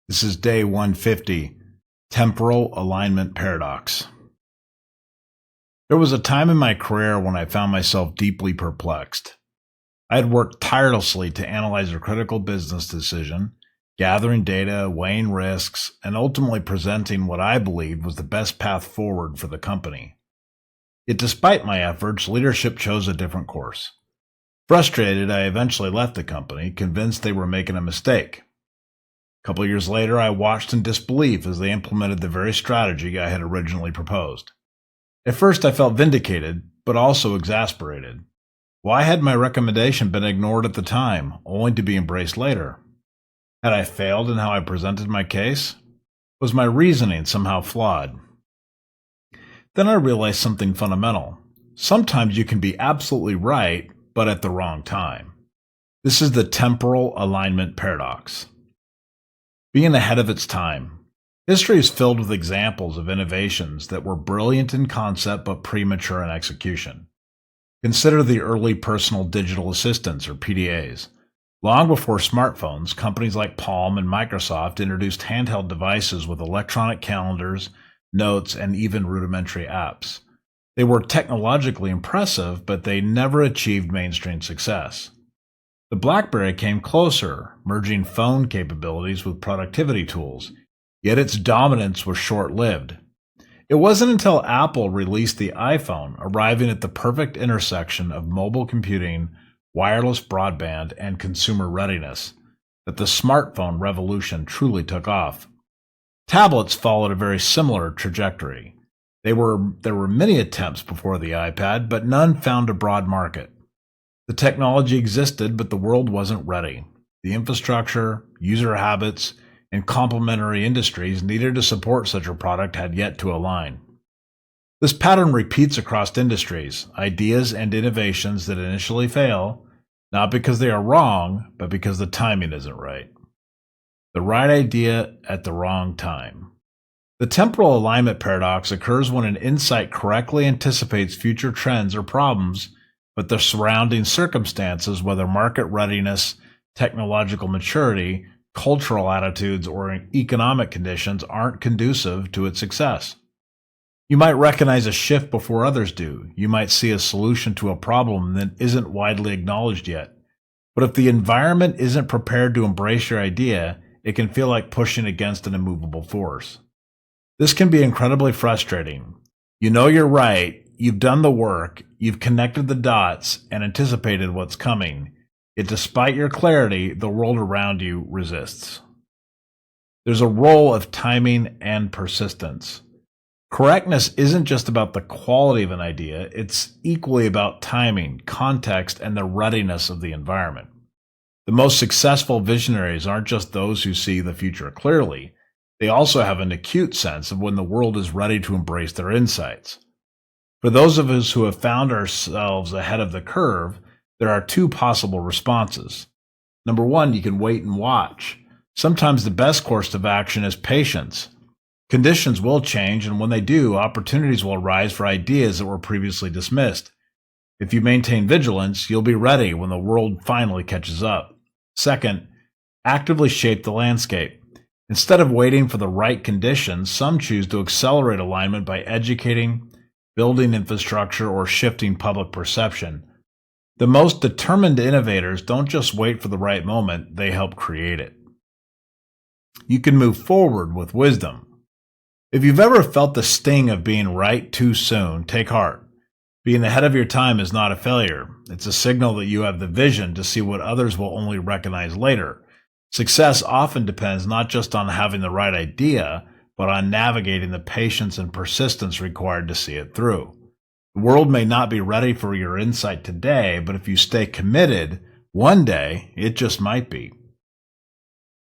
This is day 150, Temporal Alignment Paradox. There was a time in my career when I found myself deeply perplexed. I had worked tirelessly to analyze a critical business decision, gathering data, weighing risks, and ultimately presenting what I believed was the best path forward for the company. Yet despite my efforts, leadership chose a different course. Frustrated, I eventually left the company, convinced they were making a mistake. A couple years later, I watched in disbelief as they implemented the very strategy I had originally proposed. At first, I felt vindicated, but also exasperated. Why had my recommendation been ignored at the time, only to be embraced later? Had I failed in how I presented my case? Was my reasoning somehow flawed? Then I realized something fundamental. Sometimes you can be absolutely right, but at the wrong time. This is the Temporal Alignment Paradox. Being ahead of its time. History is filled with examples of innovations that were brilliant in concept but premature in execution. Consider the early personal digital assistants, or PDAs. Long before smartphones, companies like Palm and Microsoft introduced handheld devices with electronic calendars, notes, and even rudimentary apps. They were technologically impressive, but they never achieved mainstream success. The BlackBerry came closer, merging phone capabilities with productivity tools, yet its dominance was short-lived. It wasn't until Apple released the iPhone, arriving at the perfect intersection of mobile computing, wireless broadband, and consumer readiness, that the smartphone revolution truly took off. Tablets followed a very similar trajectory. There were many attempts before the iPad, but none found a broad market. The technology existed, but the world wasn't ready. The infrastructure, user habits, and complementary industries needed to support such a product had yet to align. This pattern repeats across industries, ideas and innovations that initially fail, not because they are wrong, but because the timing isn't right. The right idea at the wrong time. The temporal alignment paradox occurs when an insight correctly anticipates future trends or problems, but the surrounding circumstances, whether market readiness, technological maturity, cultural attitudes, or economic conditions, aren't conducive to its success. You might recognize a shift before others do. You might see a solution to a problem that isn't widely acknowledged yet. But if the environment isn't prepared to embrace your idea, it can feel like pushing against an immovable force. This can be incredibly frustrating. You know you're right, you've done the work, you've connected the dots and anticipated what's coming. Yet despite your clarity, the world around you resists. There's a role of timing and persistence. Correctness isn't just about the quality of an idea, it's equally about timing, context, and the readiness of the environment. The most successful visionaries aren't just those who see the future clearly, they also have an acute sense of when the world is ready to embrace their insights. For those of us who have found ourselves ahead of the curve, there are two possible responses. Number one, you can wait and watch. Sometimes the best course of action is patience. Conditions will change, and when they do, opportunities will arise for ideas that were previously dismissed. If you maintain vigilance, you'll be ready when the world finally catches up. Second, actively shape the landscape. Instead of waiting for the right conditions, some choose to accelerate alignment by educating, building infrastructure, or shifting public perception. The most determined innovators don't just wait for the right moment, they help create it. You can move forward with wisdom. If you've ever felt the sting of being right too soon, take heart. Being ahead of your time is not a failure. It's a signal that you have the vision to see what others will only recognize later. Success often depends not just on having the right idea, but on navigating the patience and persistence required to see it through. The world may not be ready for your insight today, but if you stay committed, one day it just might be.